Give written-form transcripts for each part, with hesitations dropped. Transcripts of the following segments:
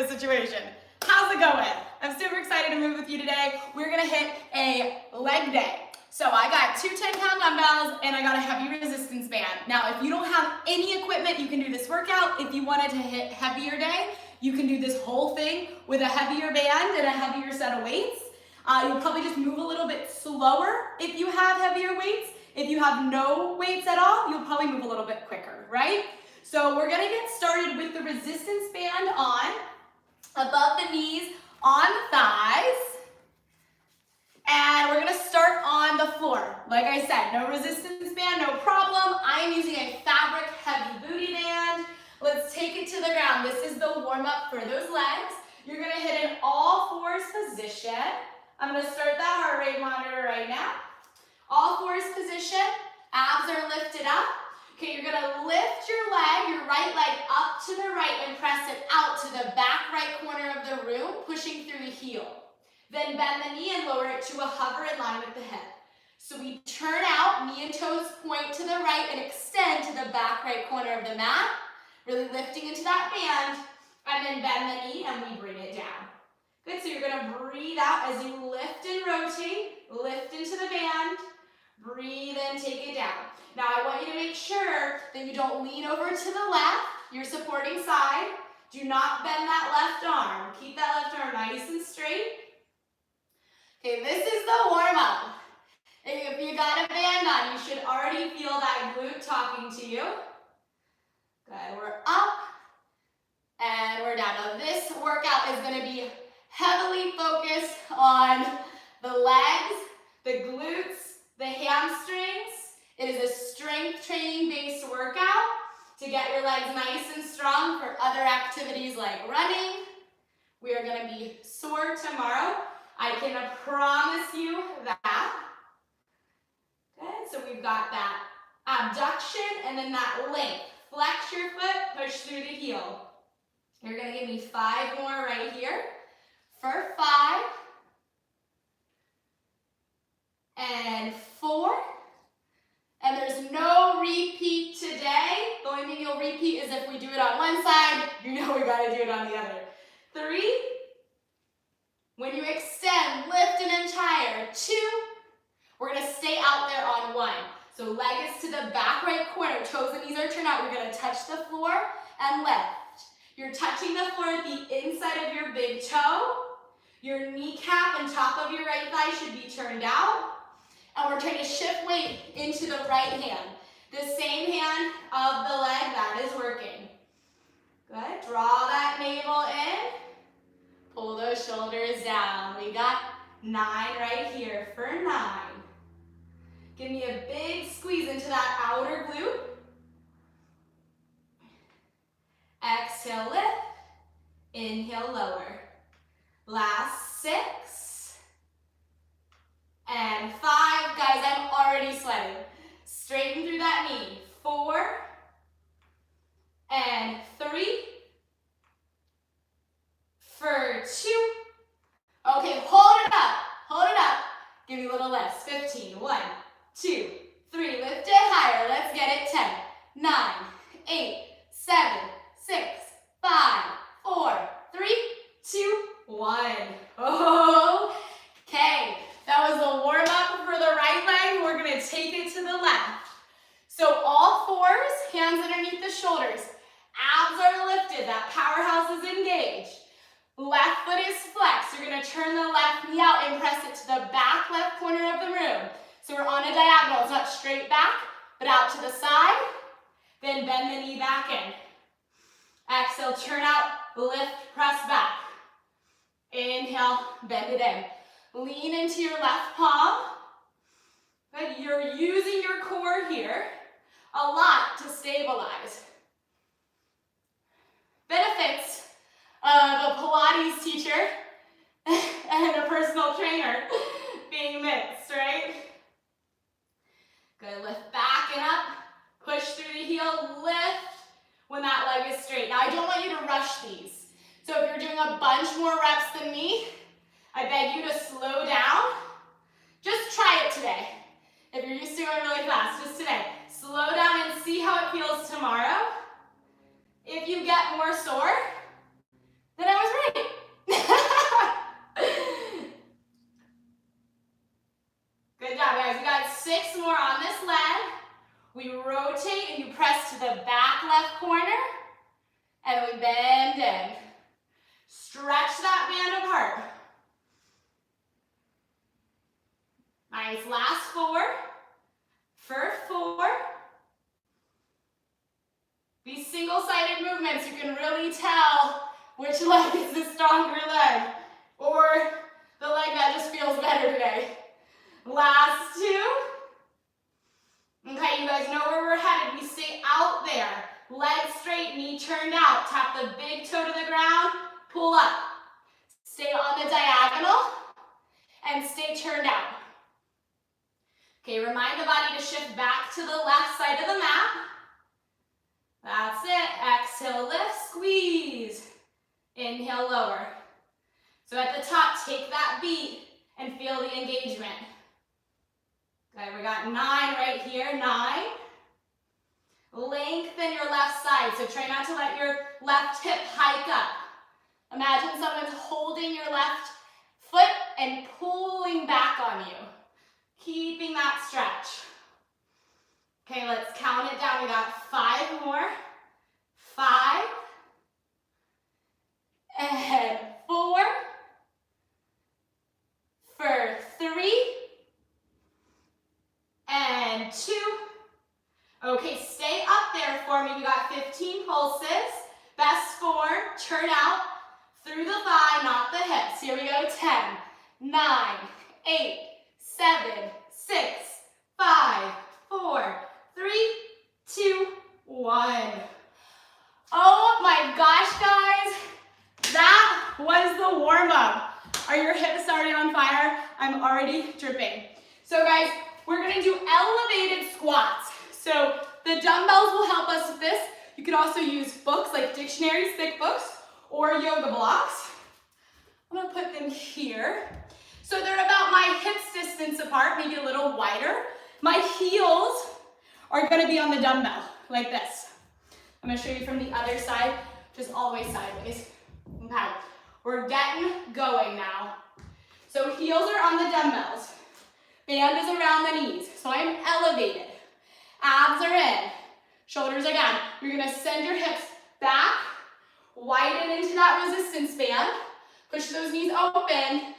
this situation. How's it going? I'm super excited to move with you today. We're gonna hit a leg day. So I got 2 10-pound dumbbells and I got a heavy resistance band. Now, if you don't have any equipment, you can do this workout. If you wanted to hit heavier day, you can do this whole thing with a heavier band and a heavier set of weights. You'll probably just move a little bit slower if you have heavier weights. If you have no weights at all, you'll probably move a little bit quicker, right? So we're gonna get started with the resistance band on, above the knees, on the thighs. And we're gonna start on the floor. Like I said, no resistance band, no problem. I am using a fabric heavy booty band. Let's take it to the ground. This is the warm up for those legs. You're gonna hit an all fours position. I'm gonna start that heart rate monitor right now. All fours position, abs are lifted up. Okay, you're gonna lift your leg, your right leg up to the right and press it out to the back right corner of the room, pushing through the heel. Then bend the knee and lower it to a hover in line with the hip. So we turn out, knee and toes point to the right and extend to the back right corner of the mat, really lifting into that band, and then bend the knee and we bring it down. Good, so you're gonna breathe out as you lift and rotate, lift into the band, breathe in, take it down. Now I want you to make sure that you don't lean over to the left, your supporting side. Do not bend that left arm. Keep that left arm nice and straight. Okay, this is the warm-up. If you got a band on, you should already feel that glute talking to you. Good, we're up and we're down. Now this workout is gonna be heavily focused on the legs, the glutes, the hamstrings. It is a strength training based workout to get your legs nice and strong for other activities like running. We are gonna be sore tomorrow. I can promise you that. Good, so we've got that abduction and then that length. Flex your foot, push through the heel. You're gonna give me 5 more right here. For 5. And 4. And there's no repeat today. The only thing you'll repeat is if we do it on one side, you know we gotta do it on the other. 3. When you extend, lift an entire. 2. We're gonna stay out there on 1. So leg is to the back right corner, toes and knees are turned out. You're gonna touch the floor and lift. You're touching the floor at the inside of your big toe. Your kneecap and top of your right thigh should be turned out. And we're trying to shift weight into the right hand. The same hand of the leg that is working. Good, draw that navel in. Pull those shoulders down. We got 9 right here for 9. Give me a big squeeze into that outer glute. Exhale, lift. Inhale, lower. Last 6. And 5. Guys, I'm already sweating. Straighten through that knee. 4. And 3. For 2. Okay, hold it up. Hold it up. Give me little lifts. 15. 1, 2, 3. Lift it higher. Let's get it. 10, 9, 8, 7, 6, 5, 4, 3, 2, 1. Okay, that was the warm up for the right leg. We're gonna take it to the left. So all fours, hands underneath the shoulders. Abs are lifted. That powerhouse is engaged. Left foot is flexed. You're gonna turn the left knee out and press it to the back left corner of the room. So we're on a diagonal. It's not straight back, but out to the side. Then bend the knee back in. Exhale, turn out, lift, press back. Inhale, bend it in. Lean into your left palm. Good. You're using your core here a lot to stabilize. Benefits of a Pilates teacher and a personal trainer being mixed, right? Good, lift back and up, push through the heel, lift when that leg is straight. Now I don't want you to rush these. So if you're doing a bunch more reps than me, I beg you to slow down. Just try it today. If you're used to going really fast, just today. Slow down and see how it feels tomorrow. If you get more sore, then I was We rotate and you press to the back left corner, and we bend in. Stretch that band apart. Nice, last 4. For 4. These single-sided movements, you can really tell which leg is the stronger leg, or the leg that just feels better today. Last 2. Okay, you guys know where we're headed. We stay out there. Leg straight, knee turned out. Tap the big toe to the ground, pull up. Stay on the diagonal, and stay turned out. Okay, remind the body to shift back to the left side of the mat. That's it. Exhale, lift, squeeze. Inhale, lower. So at the top, take that beat and feel the engagement. Okay, we got 9 right here, 9. Lengthen your left side, so try not to let your left hip hike up. Imagine someone's holding your left foot and pulling back on you. Keeping that stretch. Okay, let's count it down. We got 5 more. 5. And 4. For 3. And 2. Okay, stay up there for me. We got 15 pulses. Best form, turn out through the thigh, not the hips. Here we go, 10, 9, 8, 7, 6, 5, 4, 3, 2, 1. Oh my gosh, guys. That was the warm-up. Are your hips already on fire? I'm already dripping. So guys, we're gonna do elevated squats. So the dumbbells will help us with this. You could also use books like dictionaries, thick books, or yoga blocks. I'm gonna put them here. So they're about my hips distance apart, maybe a little wider. My heels are gonna be on the dumbbell, like this. I'm gonna show you from the other side, just always sideways. Okay, we're getting going now. So heels are on the dumbbells. Band is around the knees, so I'm elevated. Abs are in, shoulders are down. You're gonna send your hips back, widen into that resistance band, push those knees open,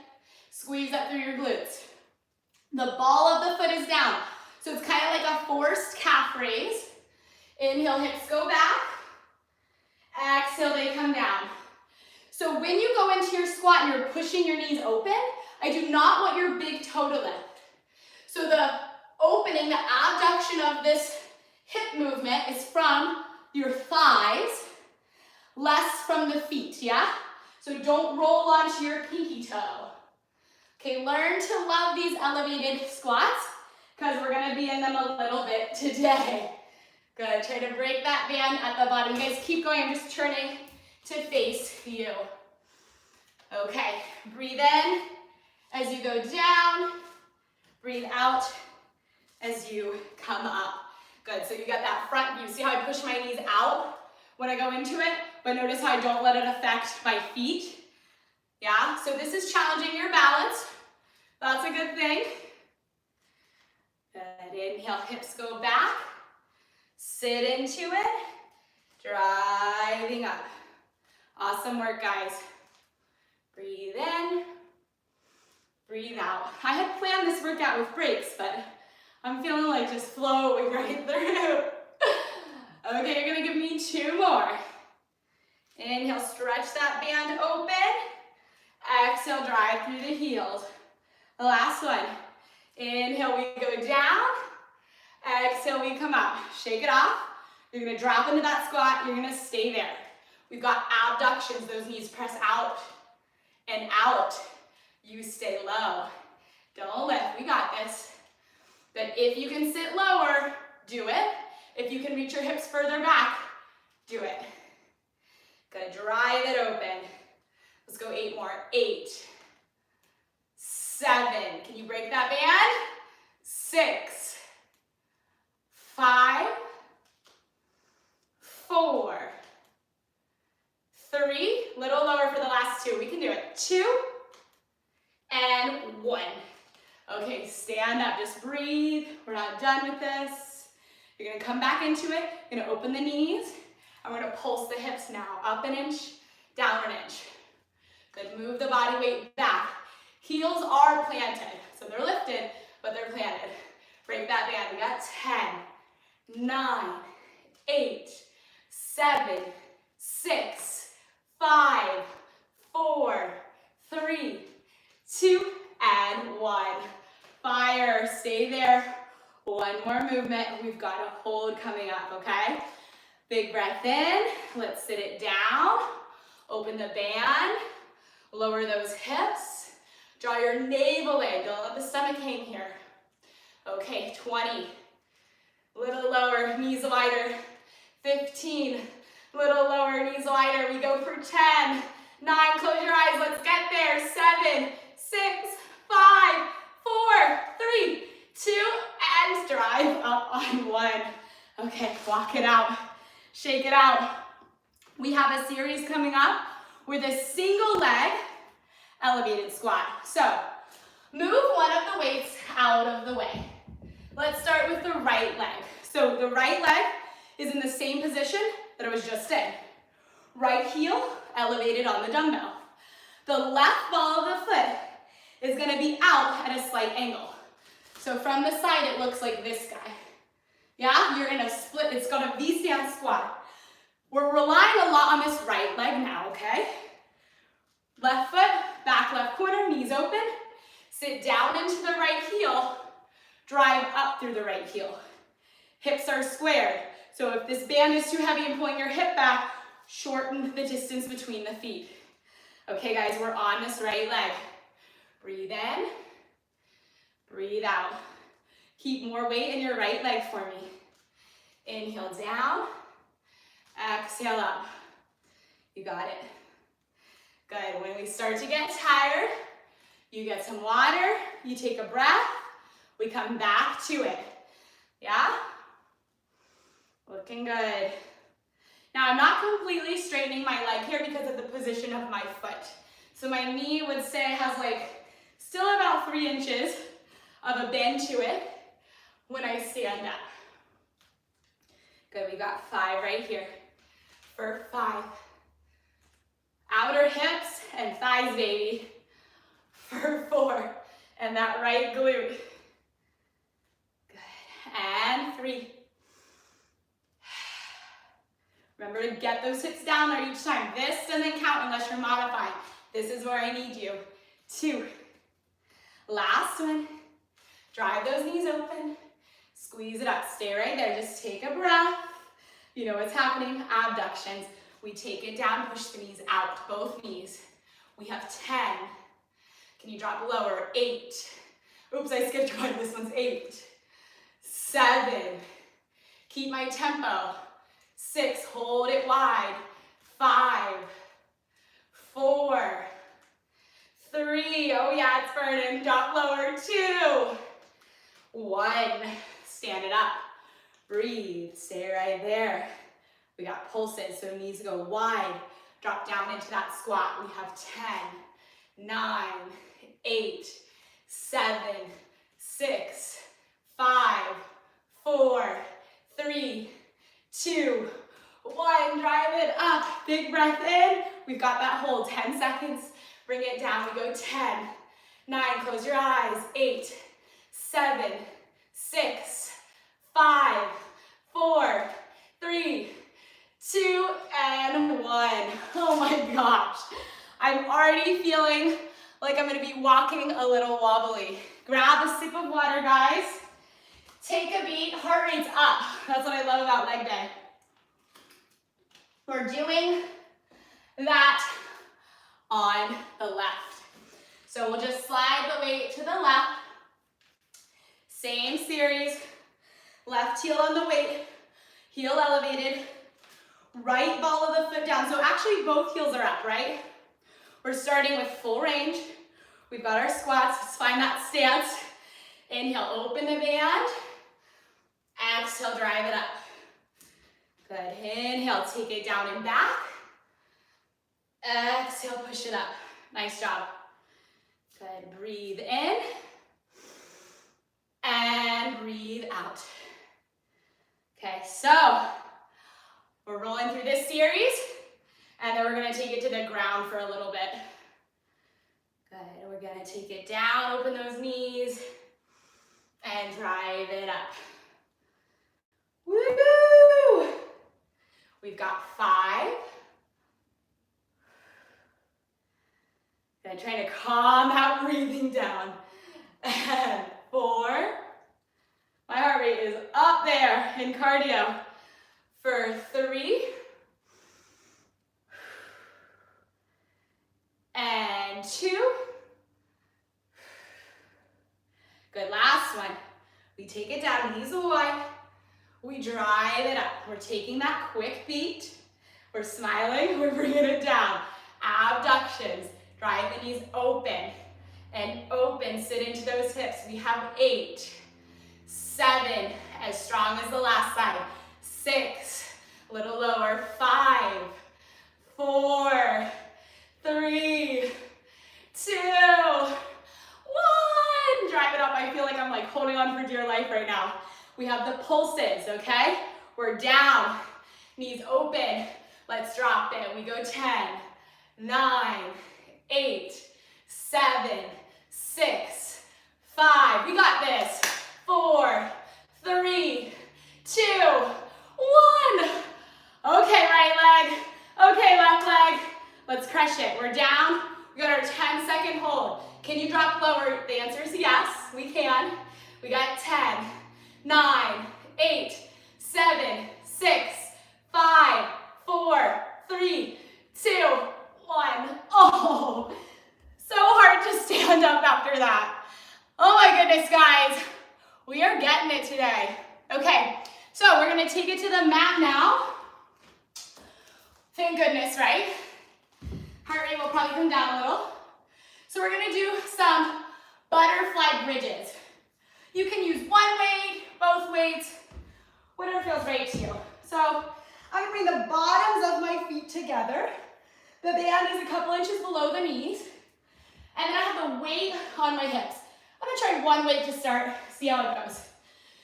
squeeze up through your glutes. The ball of the foot is down, so it's kind of like a forced calf raise. Inhale, hips go back. Exhale, they come down. So when you go into your squat and you're pushing your knees open, I do not want your big toe to lift. So the opening, the abduction of this hip movement is from your thighs, less from the feet, yeah? So don't roll onto your pinky toe. Okay, learn to love these elevated squats because we're gonna be in them a little bit today. Good, try to break that band at the bottom. You guys keep going, I'm just turning to face you. Okay, breathe in as you go down, breathe out as you come up. Good, so you got that front view. See how I push my knees out when I go into it? But notice how I don't let it affect my feet. Yeah, so this is challenging your balance. That's a good thing. Good, inhale, hips go back. Sit into it, driving up. Awesome work, guys. Breathe in, breathe out. I had planned this workout with breaks, but I'm feeling like just flowing right through. Okay, you're gonna give me 2 more. Inhale, stretch that band open. Exhale, drive through the heels. The last one. Inhale, we go down. Exhale, we come up. Shake it off. You're gonna drop into that squat. You're gonna stay there. We've got abductions. Those knees press out and out. You stay low. Don't lift. We got this. But if you can sit lower, do it. If you can reach your hips further back, do it. Good. Drive it open. Let's go 8 more. 8, 7. Can you break that band? 6, 5, 4, 3. Little lower for the last 2. We can do it. 2 and 1. Okay, stand up. Just breathe. We're not done with this. You're gonna come back into it, you're gonna open the knees, and we're gonna pulse the hips now. Up an inch, down an inch. Good, move the body weight back. Heels are planted, so they're lifted, but they're planted. Break that band. We got 10, 9, 8, 7, 6, 5, 4, 3, 2, and 1. Fire, stay there. One more movement. We've got a hold coming up, okay? Big breath in. Let's sit it down. Open the band. Lower those hips. Draw your navel in. Don't let the stomach hang here. Okay, 20. Little lower, knees wider. 15. Little lower, knees wider. We go for 10. 9, close your eyes. Let's get there. 7, 6, 5, 4, 3, 2, and drive up on 1. Okay, walk it out. Shake it out. We have a series coming up with a single leg elevated squat. So, move one of the weights out of the way. Let's start with the right leg. So, the right leg is in the same position that it was just in. Right heel elevated on the dumbbell. The left ball of the foot is going to be out at a slight angle. So from the side, it looks like this guy. Yeah, you're in a split, it's got a V-stand squat. We're relying a lot on this right leg now, okay? Left foot, back left corner, knees open. Sit down into the right heel, drive up through the right heel. Hips are squared. So if this band is too heavy and pulling your hip back, shorten the distance between the feet. Okay guys, we're on this right leg. Breathe in, breathe out. Keep more weight in your right leg for me. Inhale down, exhale up. You got it. Good, when we start to get tired, you get some water, you take a breath, we come back to it. Yeah? Looking good. Now I'm not completely straightening my leg here because of the position of my foot. So my knee would say has like still about 3 inches of a bend to it when I stand up. Good, we got 5 right here. For 5. Outer hips and thighs, baby. For 4. And that right glute. Good, and 3. Remember to get those hips down there each time. This doesn't count unless you're modifying. This is where I need you. 2. Last one. Drive those knees open. Squeeze it up. Stay right there. Just take a breath. You know what's happening. Abductions. We take it down, push the knees out. Both knees. We have 10. Can you drop lower? 8. Oops, I skipped one. This one's 8. 7. Keep my tempo. 6. Hold it wide. 5. 4. 3. Oh yeah, it's burning. Drop lower. 2. 1. Stand it up. Breathe. Stay right there. We got pulses, so knees go wide. Drop down into that squat. We have 10, 9, 8, 7, 6, 5, 4, 3, 2, 1. Drive it up. Big breath in. We've got that hold. 10 seconds. Bring it down. We go 10, 9. Close your eyes. 8, 7, 6, 5, 4, 3, 2, and 1. Oh my gosh. I'm already feeling like I'm gonna be walking a little wobbly. Grab a sip of water, guys. Take a beat, heart rate's up. That's what I love about leg day. We're doing that on the left. So we'll just slide the weight to the left. Same series. Left heel on the weight, heel elevated. Right ball of the foot down. So actually both heels are up, right? We're starting with full range. We've got our squats. Let's find that stance. Inhale, open the band. Exhale, drive it up. Good. Inhale, take it down and back. Exhale, push it up. Nice job. Good. Breathe in. And breathe out. Okay, so we're rolling through this series, and then we're gonna take it to the ground for a little bit. Good, we're gonna take it down, open those knees, and drive it up. Woo! We've got 5. Good, trying to calm that breathing down. And 4. My heart rate is up there in cardio. For 3. And 2. Good, last one. We take it down, knees wide. We drive it up. We're taking that quick beat. We're smiling, we're bringing it down. Abductions. Drive the knees open and open. Sit into those hips. We have 8, 7, as strong as the last side. 6, a little lower. 5, 4, 3, 2, 1. Drive it up. I feel like I'm like holding on for dear life right now. We have the pulses, okay? We're down, knees open. Let's drop it. We go 10, 9, 8, 7, 6, 5. We got this. 4, 3, 2, 1. Okay, right leg. Okay, left leg. Let's crush it. We're down. We got our 10-second hold. Can you drop lower? The answer is yes, we can. We got 10, 9, 8, 7, 6, 5, 4, 3, 2, 1. Oh, so hard to stand up after that. Oh my goodness, guys. We are getting it today. Okay, so we're gonna take it to the mat now. Thank goodness, right? Heart rate will probably come down a little. So we're gonna do some butterfly bridges. You can use one weight, both weights, whatever feels right to you. So I'm gonna bring the bottoms of my feet together. The band is a couple inches below the knees. And then I have the weight on my hips. I'm gonna try one weight to start, see how it goes.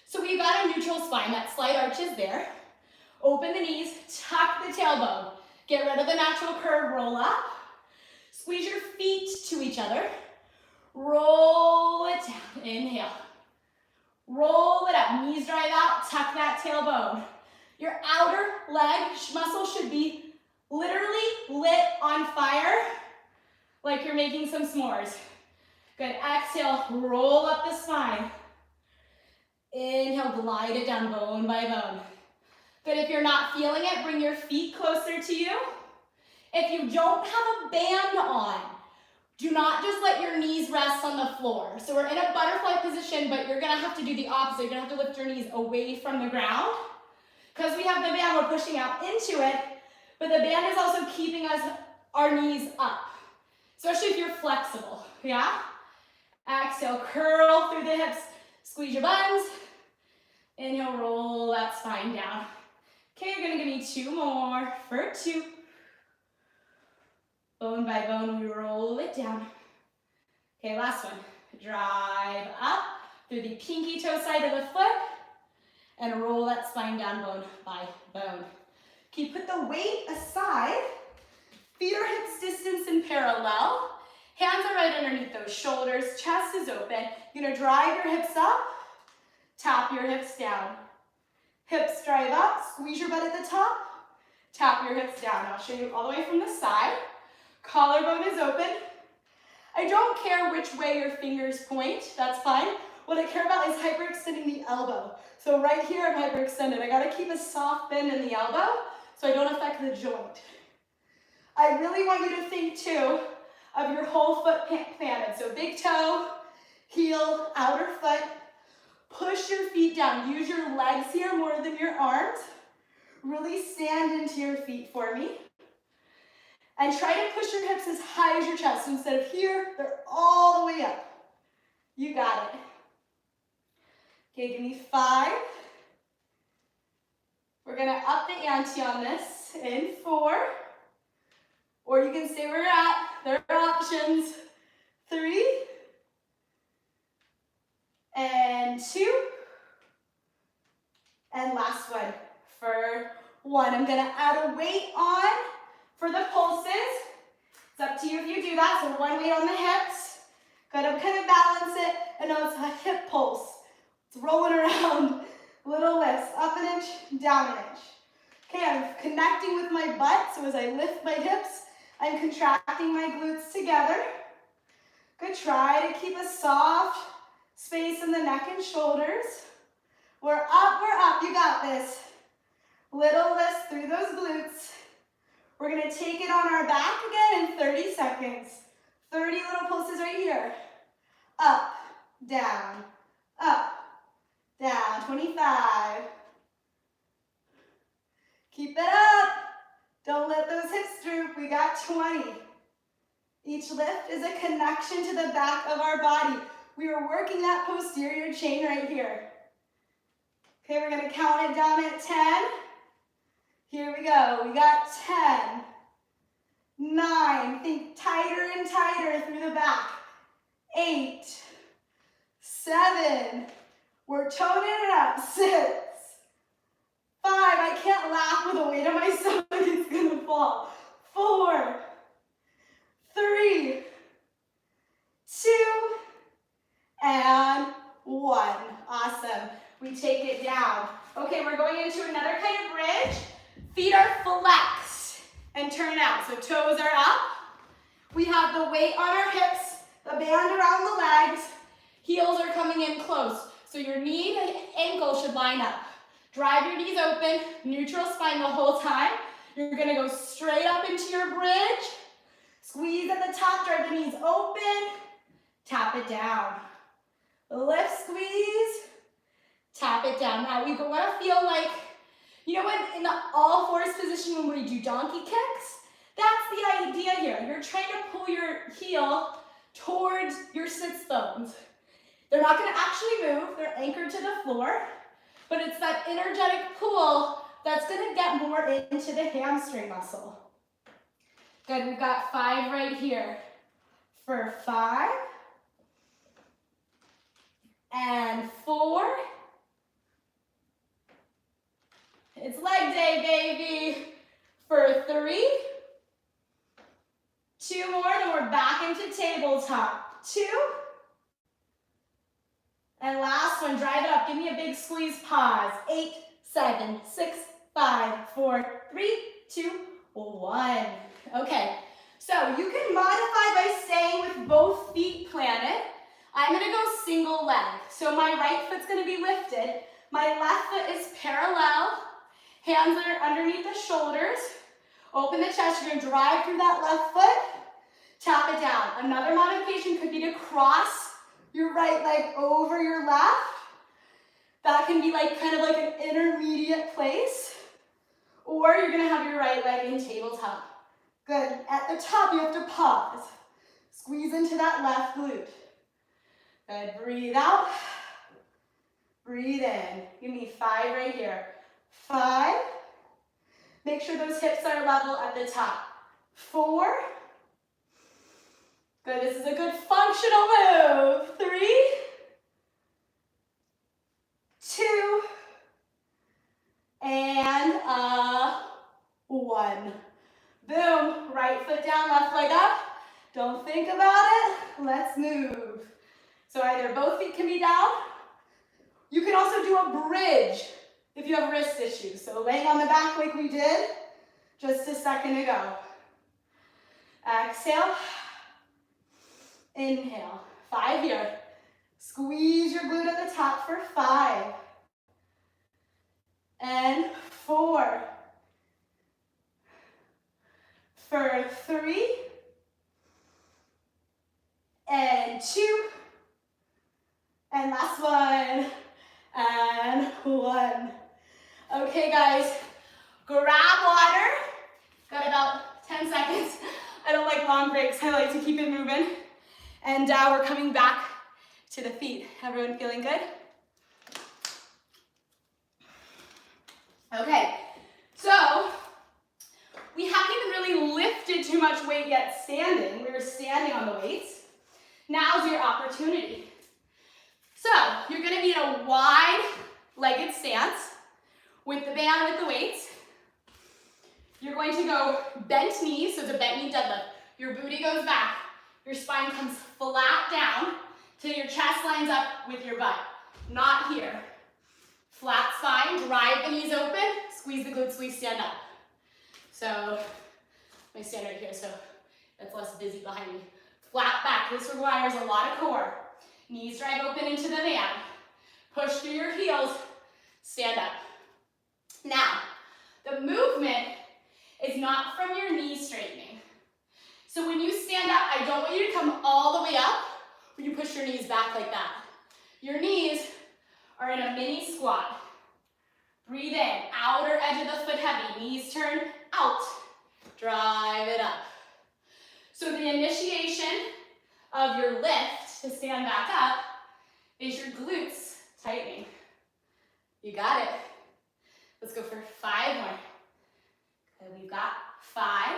So we've got a neutral spine, that slight arch is there. Open the knees, tuck the tailbone. Get rid of the natural curve, roll up. Squeeze your feet to each other. Roll it down, inhale. Roll it up, knees drive out, tuck that tailbone. Your outer leg muscle should be literally lit on fire, like you're making some s'mores. Good, exhale, roll up the spine. Inhale, glide it down bone by bone. Good, if you're not feeling it, bring your feet closer to you. If you don't have a band on, do not just let your knees rest on the floor. So we're in a butterfly position, but you're gonna have to do the opposite. You're gonna have to lift your knees away from the ground. Because we have the band, we're pushing out into it, but the band is also keeping our knees up, especially if you're flexible, yeah? Exhale, curl through the hips, squeeze your buns. Inhale, roll that spine down. Okay, you're gonna give me 2 more for 2. Bone by bone, we roll it down. Okay, last one. Drive up through the pinky toe side of the foot and roll that spine down bone by bone. Okay, put the weight aside. Feet are hips distance in parallel. Hands are right underneath those shoulders. Chest is open. You're gonna drive your hips up, tap your hips down. Hips drive up, squeeze your butt at the top, tap your hips down. I'll show you all the way from the side. Collarbone is open. I don't care which way your fingers point, that's fine. What I care about is hyperextending the elbow. So right here I'm hyperextended. I gotta keep a soft bend in the elbow so I don't affect the joint. I really want you to think too of your whole foot planted. So big toe, heel, outer foot. Push your feet down. Use your legs here more than your arms. Really stand into your feet for me. And try to push your hips as high as your chest. So instead of here, they're all the way up. You got it. Okay, give me 5. We're gonna up the ante on this in 4. Or you can stay where you're at. There are options. 3. And 2. And last one. 1. I'm gonna add a weight on for the pulses. It's up to you if you do that. So 1 weight on the hips. Gotta kind of balance it. And now it's a hip pulse. It's rolling around. Little lifts, up an inch, down an inch. Okay, I'm connecting with my butt. So as I lift my hips, I'm contracting my glutes together. Good, try to keep a soft space in the neck and shoulders. We're up, you got this. Little lifts through those glutes. We're gonna take it on our back again in 30 seconds. 30 little pulses right here. Up, down, 25. Keep it up. Don't let those hips droop. We got 20. Each lift is a connection to the back of our body. We are working that posterior chain right here. Okay, we're gonna count it down at 10. Here we go. We got 10, 9. Think tighter and tighter through the back. 8, 7. We're toning it up. 6, 5. I can't laugh with the weight on my stomach. It's gonna fall. 4, 3, 2, and 1. Awesome. We take it down. Okay, we're going into another kind of bridge. Feet are flexed and turn out. So toes are up. We have the weight on our hips, the band around the legs. Heels are coming in close. So your knee and ankle should line up. Drive your knees open, neutral spine the whole time. You're gonna go straight up into your bridge. Squeeze at the top, drive the knees open. Tap it down. Lift, squeeze. Tap it down. Now we want to feel like, you know what, in the all fours position when we do donkey kicks, that's the idea here. You're trying to pull your heel towards your sits bones. They're not going to actually move. They're anchored to the floor, but it's that energetic pull that's going to get more into the hamstring muscle. Good, we've got 5 right here. For 5, and 4. It's leg day, baby. For 3, 2 more, then we're back into tabletop. 2, and last one, drive it up. Give me a big squeeze, pause. 8, 7, 6, 5, 4, 3, 2, 1. Okay, so you can modify by staying with both feet planted. I'm gonna go single leg. So my right foot's gonna be lifted. My left foot is parallel. Hands are underneath the shoulders. Open the chest. You're gonna drive through that left foot. Tap it down. Another modification could be to cross your right leg over your left. That can be like kind of like an intermediate place. Or you're gonna have your right leg in tabletop. Good. At the top, you have to pause. Squeeze into that left glute. Good. Breathe out. Breathe in. Give me 5 right here. 5. Make sure those hips are level at the top. 4. Good. This is a good functional move. 3, 2, and 1. Boom. Right foot down, left leg up. Don't think about it. Let's move. So either both feet can be down. You can also do a bridge if you have wrist issues. So laying on the back like we did just a second ago. Exhale. Inhale. 5 here. Squeeze your glute at the top for 5. And 4. For 3. And 2. And last one. And 1. Okay, guys. Grab water. Got about 10 seconds. I don't like long breaks. I like to keep it moving. And we're coming back to the feet. Everyone feeling good? Okay, so we haven't even really lifted too much weight yet standing. We were standing on the weights. Now's your opportunity. So you're gonna be in a wide-legged stance with the band with the weights. You're going to go bent knees, so it's a bent knee deadlift. Your booty goes back. Your spine comes flat down till your chest lines up with your butt. Not here. Flat spine, drive the knees open, squeeze the glutes, we stand up. So, let me stand right here so it's less busy behind me. Flat back, this requires a lot of core. Knees drive open into the band. Push through your heels, stand up. Now, the movement is not from your knees straightening. So when you stand up, I don't want you to come all the way up when you push your knees back like that. Your knees are in a mini squat. Breathe in, outer edge of the foot heavy, knees turn out, drive it up. So the initiation of your lift to stand back up is your glutes tightening. You got it. Let's go for 5 more. Okay, we've got 5.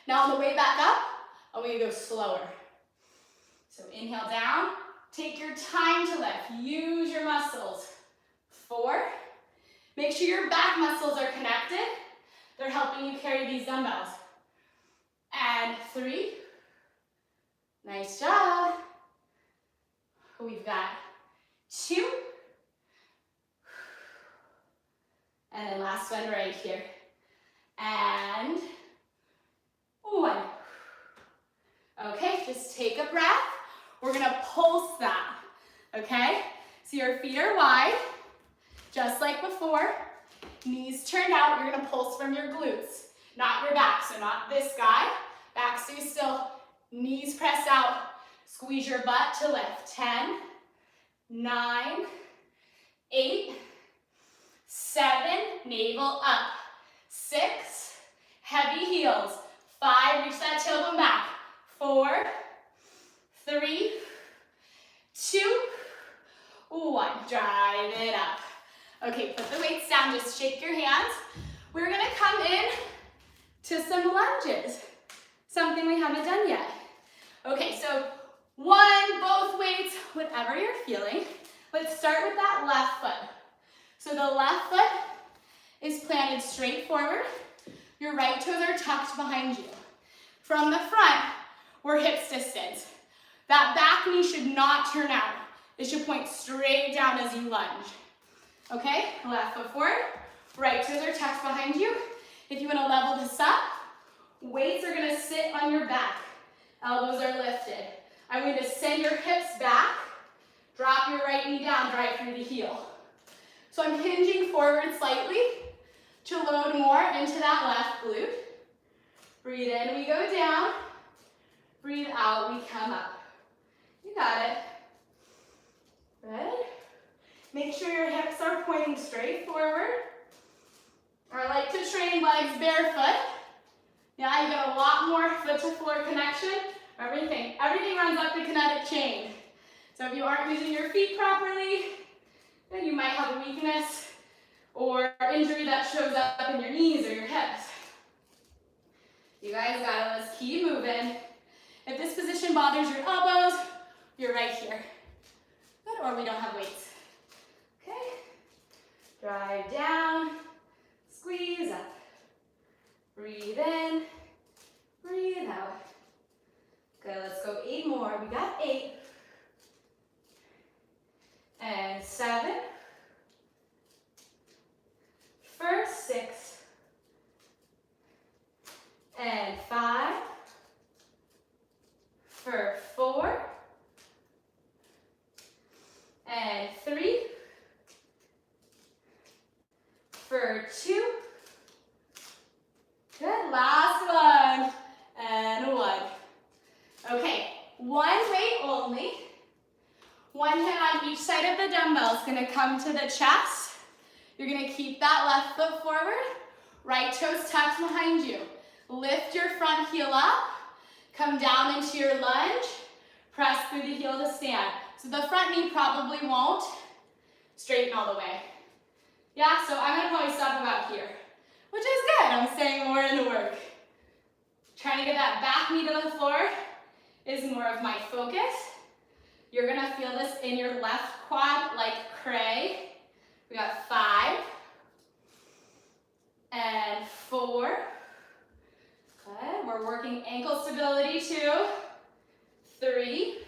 Now on the way back up, I want you to go slower. So inhale down, take your time to lift, use your muscles. 4, make sure your back muscles are connected. They're helping you carry these dumbbells. And 3, nice job. We've got 2, and then last one right here. And 1. Okay, just take a breath. We're gonna pulse that, okay? So your feet are wide, just like before. Knees turned out, you're gonna pulse from your glutes, not your back, so not this guy. Back stay still, knees press out, squeeze your butt to lift. 10, 9, 8, 7, navel up. 6, heavy heels. 5, reach that tailbone back. 4, 3, 2, 1. Drive it up. Okay, put the weights down, just shake your hands. We're gonna come in to some lunges, something we haven't done yet. Okay, so 1, both weights, whatever you're feeling. Let's start with that left foot. So the left foot is planted straight forward. Your right toes are tucked behind you. From the front, we're hips distance. That back knee should not turn out. It should point straight down as you lunge. Okay, left foot forward, right toes are tucked behind you. If you want to level this up, weights are gonna sit on your back. Elbows are lifted. I want you to send your hips back, drop your right knee down, drive through the heel. So I'm hinging forward slightly to load more into that left glute. Breathe in, we go down. Breathe out, we come up. You got it. Good. Make sure your hips are pointing straight forward. I like to train legs barefoot. Yeah, you get a lot more foot to floor connection. Everything runs up the kinetic chain. So if you aren't using your feet properly, then you might have a weakness or injury that shows up in your knees or your hips. You guys got it, let's keep moving. If this position bothers your elbows, you're right here. Good, or we don't have weights. Okay, drive down, squeeze up. Breathe in, breathe out. Good, let's go 8 more. We got 8. And 7. For 6. And 5. For 4. And 3. For 2. Good, last one. And 1. Okay, 1 weight only. 1 hand on each side of the dumbbell is gonna come to the chest. You're gonna keep that left foot forward, right toes tucked behind you. Lift your front heel up, come down into your lunge, press through the heel to stand. So the front knee probably won't straighten all the way. Yeah, so I'm gonna probably stop about here, which is good. I'm staying more in the work. Trying to get that back knee to the floor is more of my focus. You're gonna feel this in your left quad like cray. We got 5, and 4. Good. We're working ankle stability, 2, 3,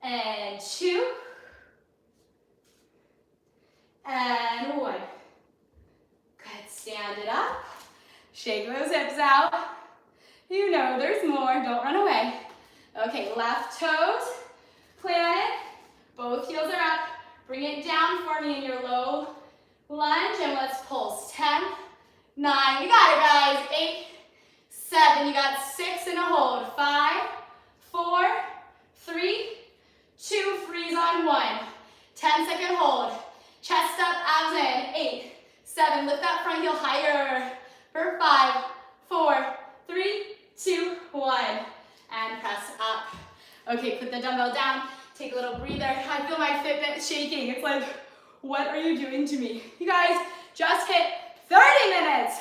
and 2, and 1. Good. Stand it up. Shake those hips out. You know there's more. Don't run away. Okay, left toes, plant it. Both heels are up. Bring it down for me in your low lunge, and let's pulse. 10, 9, you got it, guys. 8, 7, you got 6 and a hold. 5, 4, 3, 2, freeze on 1. 10-second hold. Chest up, abs in. 8, 7, lift that front heel higher. For 5, 4, 3, 2, 1. And press up. Okay, put the dumbbell down. Take a little breather. I feel my Fitbit shaking. It's like, what are you doing to me? You guys just hit 30 minutes.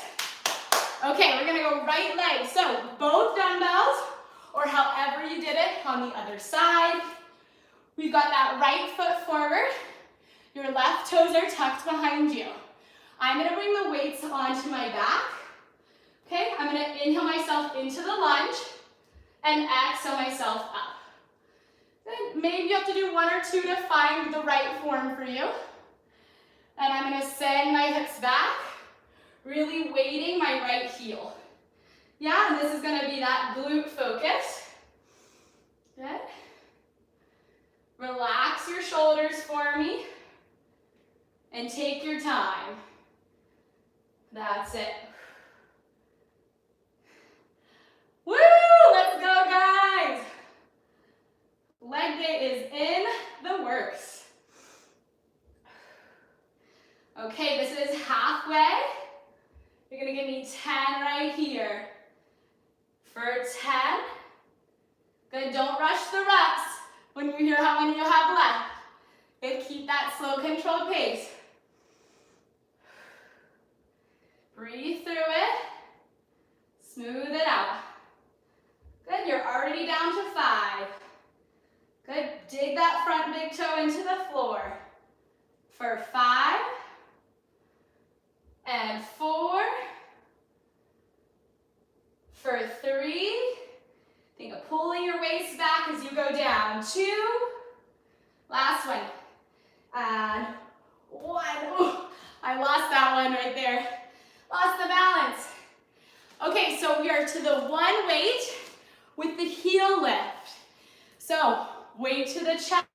Okay, we're gonna go right leg. So both dumbbells, or however you did it on the other side. We've got that right foot forward. Your left toes are tucked behind you. I'm gonna bring the weights onto my back. Okay, I'm gonna inhale myself into the lunge and exhale myself up. Then maybe you have to do 1 or 2 to find the right form for you. And I'm gonna send my hips back, really weighting my right heel. Yeah, and this is gonna be that glute focus. Good. Relax your shoulders for me and take your time. That's it. Woo! Let's go, guys! Leg day is in the works. Okay, this is halfway. You're gonna give me 10 right here. For 10. Good, don't rush the reps when you hear how many you have left. Good, keep that slow, controlled pace. Breathe through it. Smooth it out. Good, you're already down to 5. Good, dig that front big toe into the floor. For 5, and 4, for 3, think of pulling your waist back as you go down. 2, last one, and 1. Ooh, I lost that one right there. Lost the balance. Okay, so we are to the one weight with the heel lift. So, weight to the chest.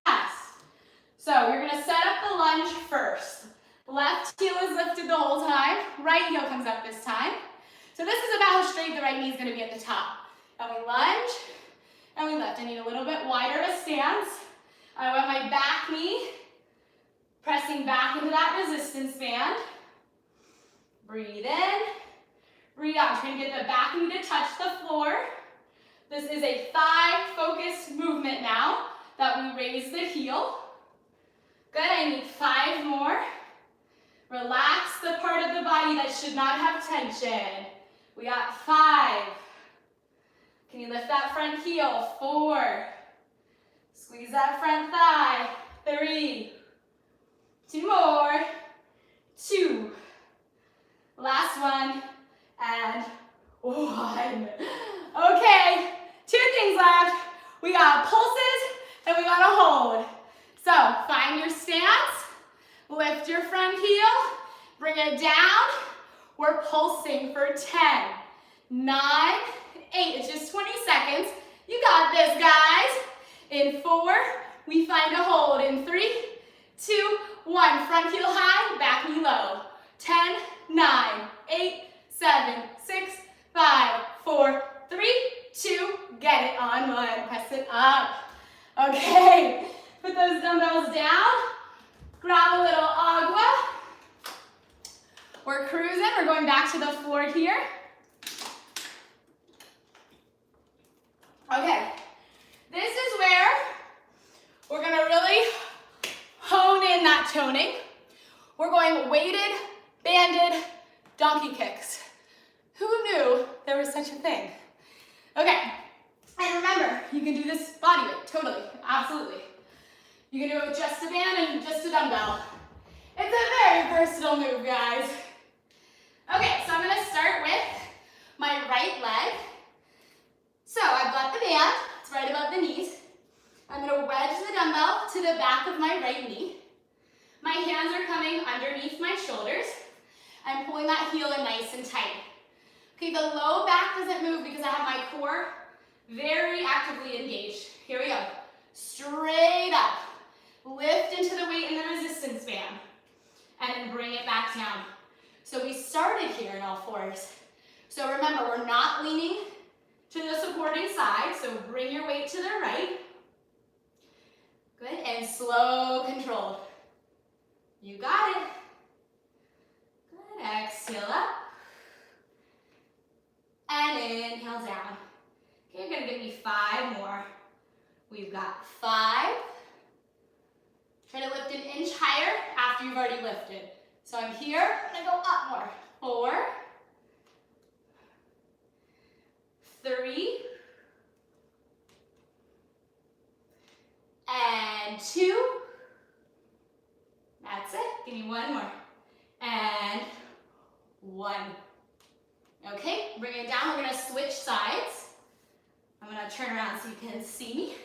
So, you're gonna set up the lunge first. Left heel is lifted the whole time. Right heel comes up this time. So this is about how straight the right knee is gonna be at the top. And we lunge, and we lift. I need a little bit wider of a stance. I want my back knee pressing back into that resistance band. Breathe in, breathe out. Trying to get the back knee to touch the floor. This is a thigh-focused movement now that we raise the heel. Good, I need 5 more. Relax the part of the body that should not have tension. We got 5. Can you lift that front heel? 4. Squeeze that front thigh. 3. 2 more. 2. Last one. And 1. Okay, 2 things left. We got pulses and we got a hold. So find your stance. Lift your front heel, bring it down. We're pulsing for 10, 9, 8. It's just 20 seconds. You got this, guys. In 4, we find a hold. In 3, 2, 1. Front heel high, back knee low. 10, 9, 8, 7, 6, 5, 4, 3, 2. Get it on 1. Press it up. Okay, put those dumbbells down. Grab a little agua. We're cruising. We're going back to the floor here. Okay. This is where we're going to really hone in that toning. We're going weighted, banded donkey kicks. Who knew there was such a thing? Okay. And remember, you can do this bodyweight. Totally. Absolutely. You can do it with just a band and just a dumbbell. It's It's a very versatile move, guys. Okay, so I'm gonna start with my right leg. So I've got the band, it's right above the knees. I'm gonna wedge the dumbbell to the back of my right knee. My hands are coming underneath my shoulders. I'm pulling that heel in nice and tight. Okay, the low back doesn't move because I have my core very actively engaged. Here we go. Straight up. Lift into the weight in the resistance band. And then bring it back down. So we started here in all fours. So remember, we're not leaning to the supporting side, so bring your weight to the right. Good, and slow, controlled. You got it. Good, exhale up. And inhale down. Okay, you're gonna give me 5 more. We've got 5. Try to lift an inch higher after you've already lifted. So I'm here, I'm gonna go up more. 4, 3, and 2. That's it. Give me 1 more. And 1. Okay, bring it down. We're gonna switch sides. I'm gonna turn around so you can see me.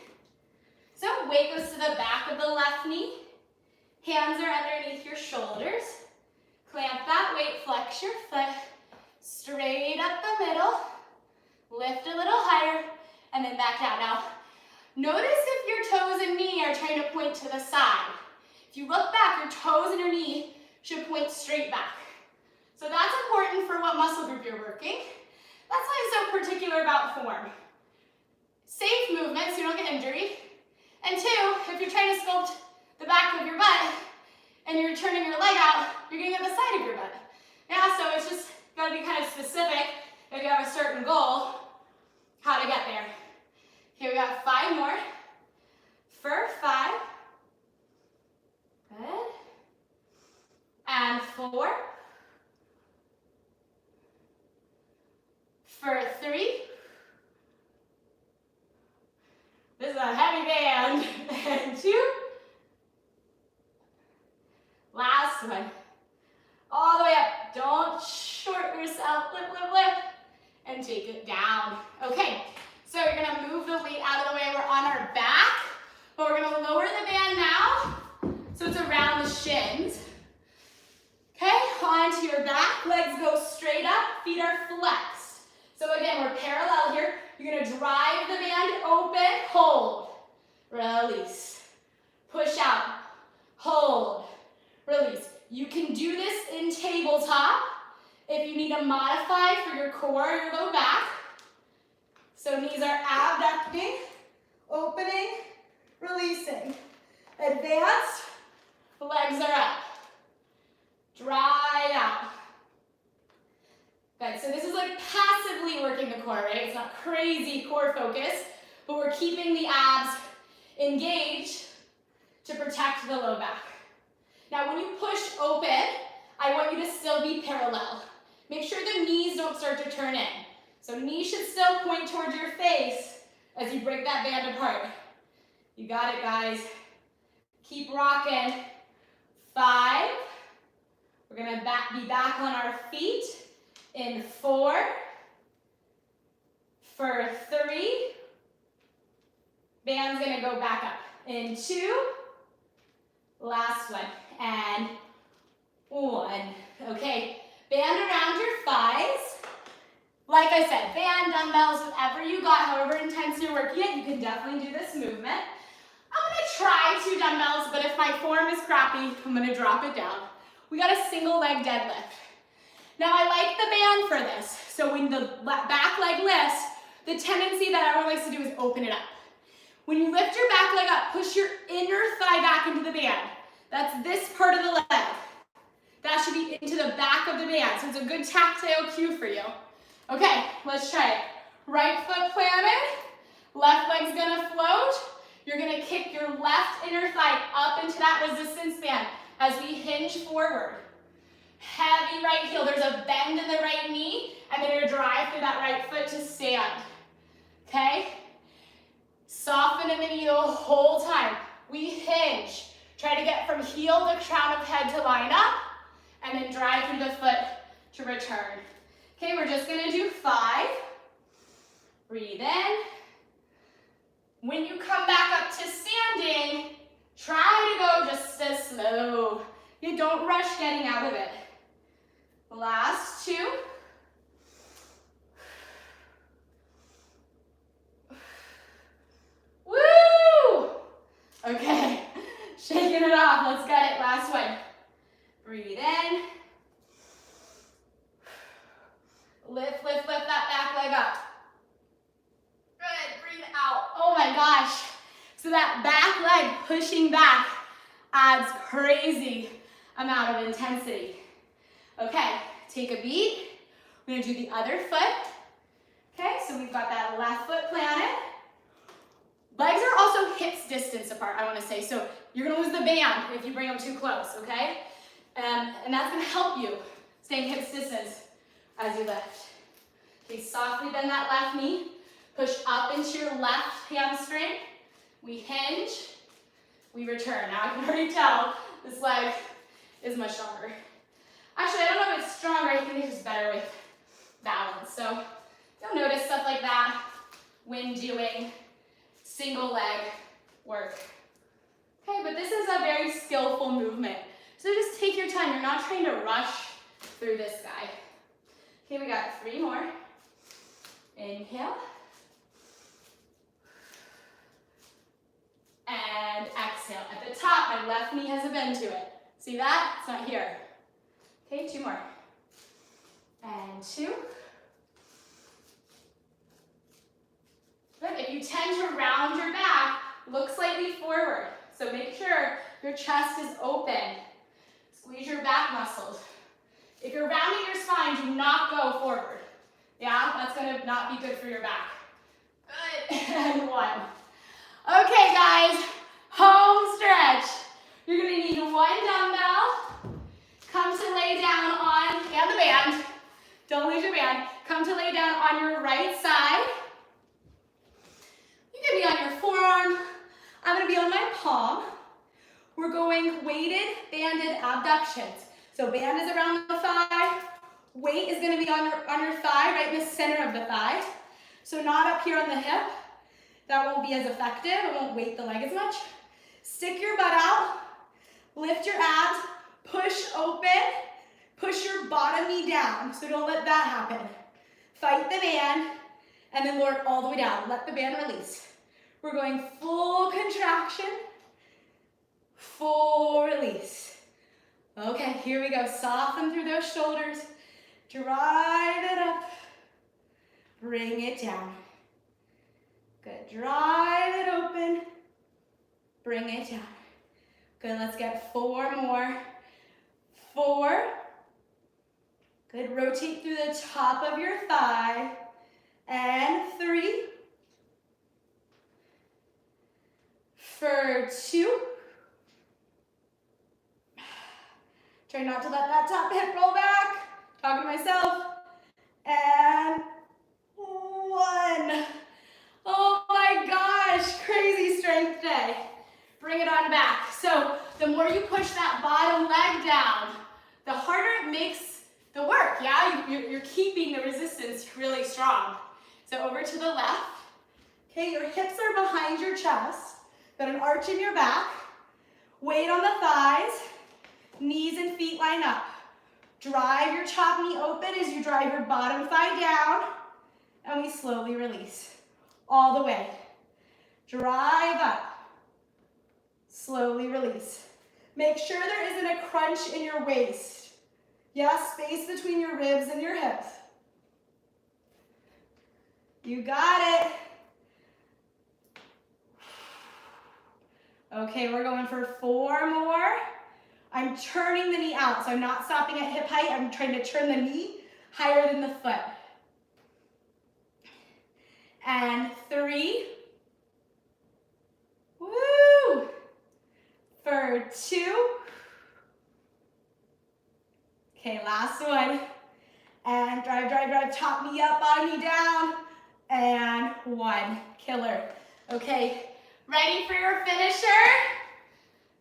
So weight goes to the back of the left knee. Hands are underneath your shoulders. Clamp that weight, flex your foot. Straight up the middle. Lift a little higher, and then back down. Now, notice if your toes and knee are trying to point to the side. If you look back, your toes and your knee should point straight back. So that's important for what muscle group you're working. That's why I'm so particular about form. Safe movement so you don't get injury. And 2, if you're trying to sculpt the back of your butt and you're turning your leg out, you're gonna get the side of your butt. Yeah, so it's just gotta be kind of specific if you have a certain goal, how to get there. Here we got 5 more. For 5. Good. And 4. For 3. This is a heavy band. And 2. Last one. All the way up. Don't short yourself. Lift, lift, lift. And take it down. Okay, so you're gonna move the weight out of the way. We're on our back, but we're gonna lower the band now so it's around the shins. Okay, onto your back. Legs go straight up. Feet are flexed. So again, we're parallel here. You're gonna drive the band open, hold, release. Push out, hold, release. You can do this in tabletop if you need to modify for your core or your low back. So knees are abducting, opening, releasing. Advanced, legs are up. Dry out. Good, so this is like passively working the core, right? It's not crazy core focus, but we're keeping the abs engaged to protect the low back. Now when you push open, I want you to still be parallel. Make sure the knees don't start to turn in. So knees should still point towards your face as you break that band apart. You got it, guys. Keep rocking. 5. We're gonna be back on our feet in 4. For 3. Band's gonna go back up. In 2. Last one. And 1. Okay. Band around your thighs. Like I said, band, dumbbells, whatever you got, however intense you're working it, you can definitely do this movement. I'm gonna try 2 dumbbells, but if my form is crappy, I'm gonna drop it down. We got a single leg deadlift. Now I like the band for this. So when the back leg lifts, the tendency that everyone likes to do is open it up. When you lift your back leg up, push your inner thigh back into the band. That's this part of the leg. That should be into the back of the band, so it's a good tactile cue for you. Okay, let's try it. Right foot planted, left leg's gonna float. You're gonna kick your left inner thigh up into that resistance band as we hinge forward. Heavy right heel, there's a bend in the right knee, and then you're gonna drive through that right foot to stand. Okay? Soften in the knee the whole time. We hinge. Try to get from heel to crown of head to line up, and then drive through the foot to return. Okay, we're just gonna do 5. Breathe in. When you come back up to standing, try to go just as slow. You don't rush getting out of it. Last 2. Woo! Okay, shaking it off. Let's get it. Last one. Breathe in. Lift, lift, lift that back leg up. Good, breathe out. Oh my gosh. So that back leg pushing back adds crazy amount of intensity. Okay, take a beat. We're gonna do the other foot. Okay, so we've got that left foot planted. Legs are also hips distance apart, I wanna say. So you're gonna lose the band if you bring them too close, okay? And that's gonna help you staying hips distance as you lift. Okay, softly bend that left knee. Push up into your left hamstring. We hinge, we return. Now I can already tell this leg is much stronger. Actually, I don't know if it's stronger, I think it's just better with balance. So you'll notice stuff like that when doing single leg work. Okay, but this is a very skillful movement. So just take your time. You're not trying to rush through this guy. Okay, we got 3 more. Inhale. And exhale. At the top, my left knee has a bend to it. See that? It's not here. Okay, 2 more. And 2. Good. If you tend to round your back, look slightly forward. So make sure your chest is open. Squeeze your back muscles. If you're rounding your spine, do not go forward. Yeah, that's gonna not be good for your back. Good, and 1. Okay, guys, home stretch. You're gonna need 1 dumbbell. Come to lay down on, and the band. Don't lose your band. Come to lay down on your right side. You can be on your forearm. I'm gonna be on my palm. We're going weighted, banded abductions. So band is around the thigh. Weight is gonna be on your thigh, right in the center of the thigh. So not up here on the hip. That won't be as effective. It won't weight the leg as much. Stick your butt out. Lift your abs. Push open. Push your bottom knee down. So don't let that happen. Fight the band. And then lower it all the way down. Let the band release. We're going full contraction. Full release. Okay, here we go. Soften through those shoulders. Drive it up. Bring it down. Good. Drive it open. Bring it down. Good. Let's get 4 more. 4. Good. Rotate through the top of your thigh. And 3. For 2. Try not to let that top hip roll back. Talking to myself. And 1. Oh my gosh, crazy strength day. Bring it on back. So the more you push that bottom leg down, the harder it makes the work, yeah? You're keeping the resistance really strong. So over to the left. Okay, your hips are behind your chest. Got an arch in your back. Weight on the thighs. Knees and feet line up. Drive your top knee open as you drive your bottom thigh down. And we slowly release. All the way. Drive up. Slowly release. Make sure there isn't a crunch in your waist. Yes, space between your ribs and your hips. You got it. Okay, we're going for 4 more. I'm turning the knee out, so I'm not stopping at hip height. I'm trying to turn the knee higher than the foot. And 3. Woo! For 2. Okay, last one. And drive, drive, drive. Top knee up, bottom knee down. And 1. Killer. Okay, ready for your finisher?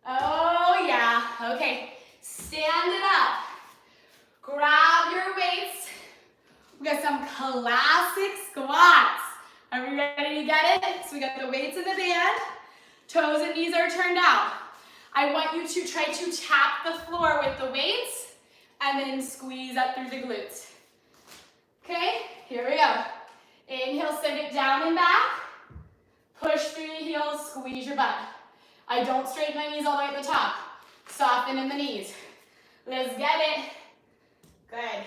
Oh yeah, okay. Stand it up. Grab your weights. We got some classic squats. Are we ready to get it? So we got the weights in the band. Toes and knees are turned out. I want you to try to tap the floor with the weights and then squeeze up through the glutes. Okay, here we go. Inhale, send it down and back. Push through your heels, squeeze your butt. I don't straighten my knees all the way at the top. Soften in the knees. Let's get it. Good.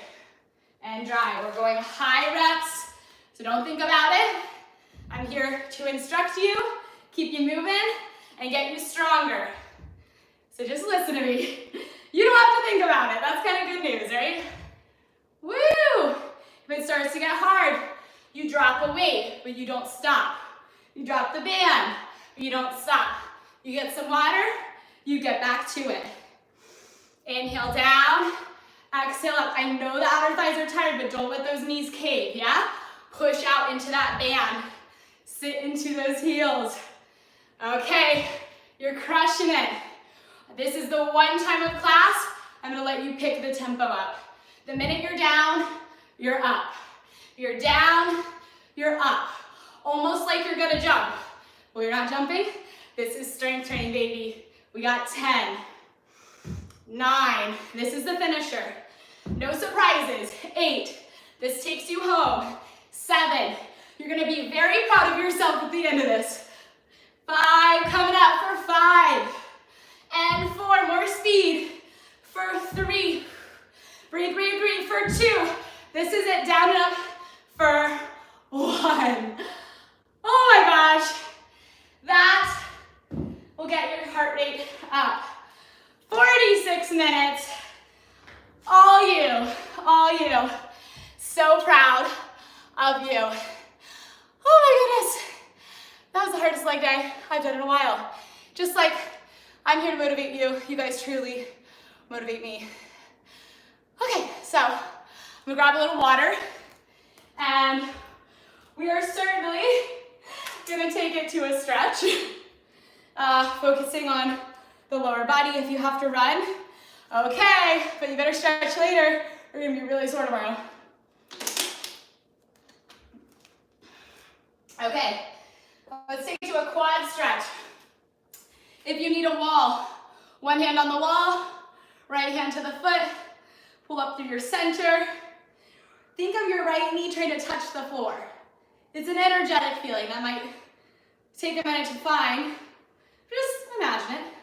And dry. We're going high reps, so don't think about it. I'm here to instruct you, keep you moving, and get you stronger. So just listen to me. You don't have to think about it. That's kind of good news, right? Woo! If it starts to get hard, you drop the weight, but you don't stop. You drop the band, but you don't stop. You get some water, you get back to it. Inhale down, exhale up. I know the outer thighs are tired, but don't let those knees cave, yeah? Push out into that band. Sit into those heels. Okay, you're crushing it. This is the one time of class I'm gonna let you pick the tempo up. The minute you're down, you're up. You're down, you're up. Almost like you're gonna jump. Well, you're not jumping. This is strength training, baby. We got 10, 9, this is the finisher. No surprises. 8, this takes you home. 7, you're gonna be very proud of yourself at the end of this. 5, coming up for 5. And 4, more speed. For 3, breathe, breathe, breathe. For 2, this is it, down and up. For 1. Oh my gosh. That will get your heart rate up. 46 minutes. All you, all you. So proud of you. Oh my goodness. That was the hardest leg day I've done in a while. Just like I'm here to motivate you. You guys truly motivate me. Okay, so I'm gonna grab a little water and we are certainly gonna take it to a stretch. Focusing on the lower body if you have to run. Okay, but you better stretch later. We're gonna be really sore tomorrow. Okay, let's take it to a quad stretch. If you need a wall, one hand on the wall, right hand to the foot, pull up through your center. Think of your right knee trying to touch the floor. It's an energetic feeling that might take a minute to find. Just imagine it.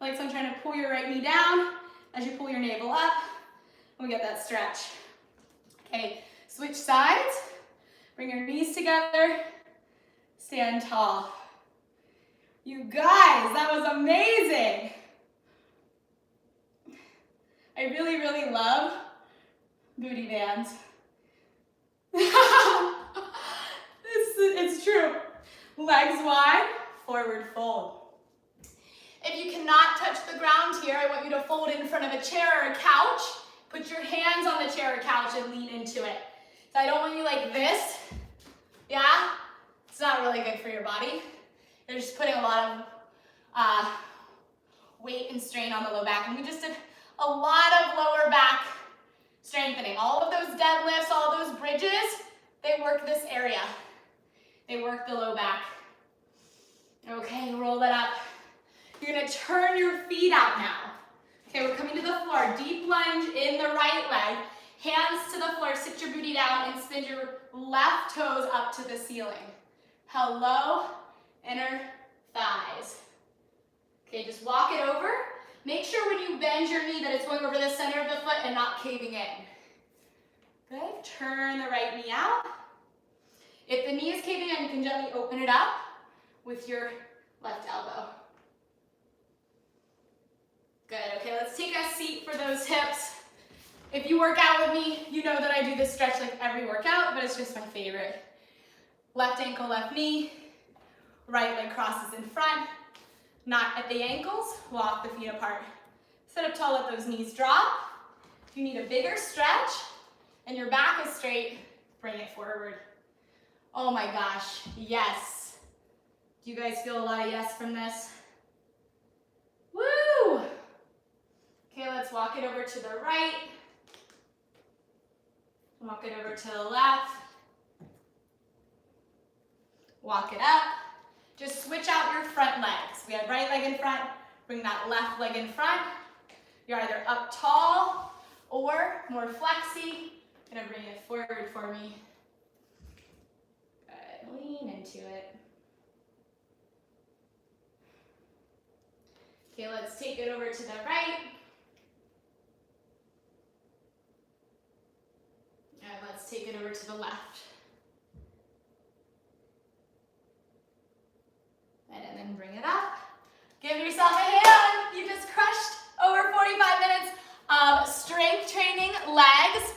Like someone trying to pull your right knee down as you pull your navel up. And we get that stretch. Okay, switch sides. Bring your knees together. Stand tall. You guys, that was amazing. I really, really love booty bands. It's true. Legs wide, forward fold. If you cannot touch the ground here, I want you to fold in front of a chair or a couch. Put your hands on the chair or couch and lean into it. So I don't want you like this. Yeah? It's not really good for your body. You're just putting a lot of weight and strain on the low back. And we just did a lot of lower back strengthening. All of those deadlifts, all of those bridges, they work this area. They work the low back. Okay, roll it up. You're gonna turn your feet out now. Okay, we're coming to the floor. Deep lunge in the right leg. Hands to the floor, sit your booty down and spin your left toes up to the ceiling. Hello, inner thighs. Okay, just walk it over. Make sure when you bend your knee that it's going over the center of the foot and not caving in. Good, turn the right knee out. If the knee is caving in, you can gently open it up with your left elbow. Good, okay, let's take a seat for those hips. If you work out with me, you know that I do this stretch like every workout, but it's just my favorite. Left ankle, left knee, right leg crosses in front, not at the ankles, walk the feet apart. Sit up tall, let those knees drop. If you need a bigger stretch and your back is straight, bring it forward. Oh my gosh, yes. Do you guys feel a lot of yes from this? Woo! Okay, let's walk it over to the right. Walk it over to the left. Walk it up. Just switch out your front legs. We had right leg in front, bring that left leg in front. You're either up tall or more flexy. I'm gonna bring it forward for me. Good, lean into it. Okay, let's take it over to the right. And let's take it over to the left. And then bring it up. Give yourself a hand. You just crushed over 45 minutes of strength training legs.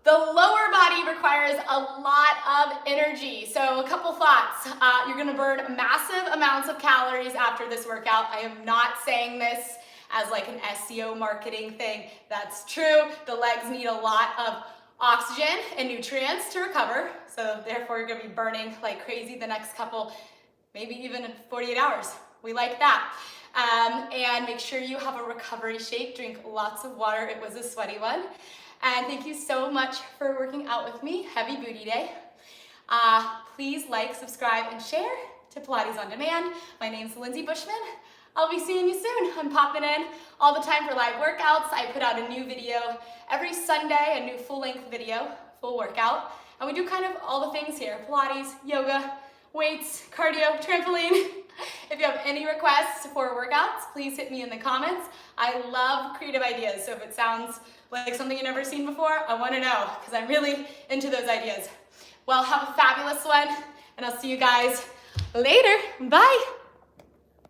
The lower body requires a lot of energy. So a couple thoughts. You're gonna burn massive amounts of calories after this workout. I am not saying this as like an SEO marketing thing. That's true. The legs need a lot of oxygen and nutrients to recover. So therefore you're gonna be burning like crazy the next couple, maybe even 48 hours. We like that. And make sure you have a recovery shake. Drink lots of water. It was a sweaty one. And thank you so much for working out with me. Heavy booty day. Please like, subscribe, and share to Pilates On Demand. My name's Lindsay Bushman. I'll be seeing you soon. I'm popping in all the time for live workouts. I put out a new video every Sunday, a new full-length video, full workout. And we do kind of all the things here. Pilates, yoga, weights, cardio, trampoline. If you have any requests for workouts, please hit me in the comments. I love creative ideas, so if it sounds like something you've never seen before, I want to know, because I'm really into those ideas. Well, have a fabulous one, and I'll see you guys later. Bye.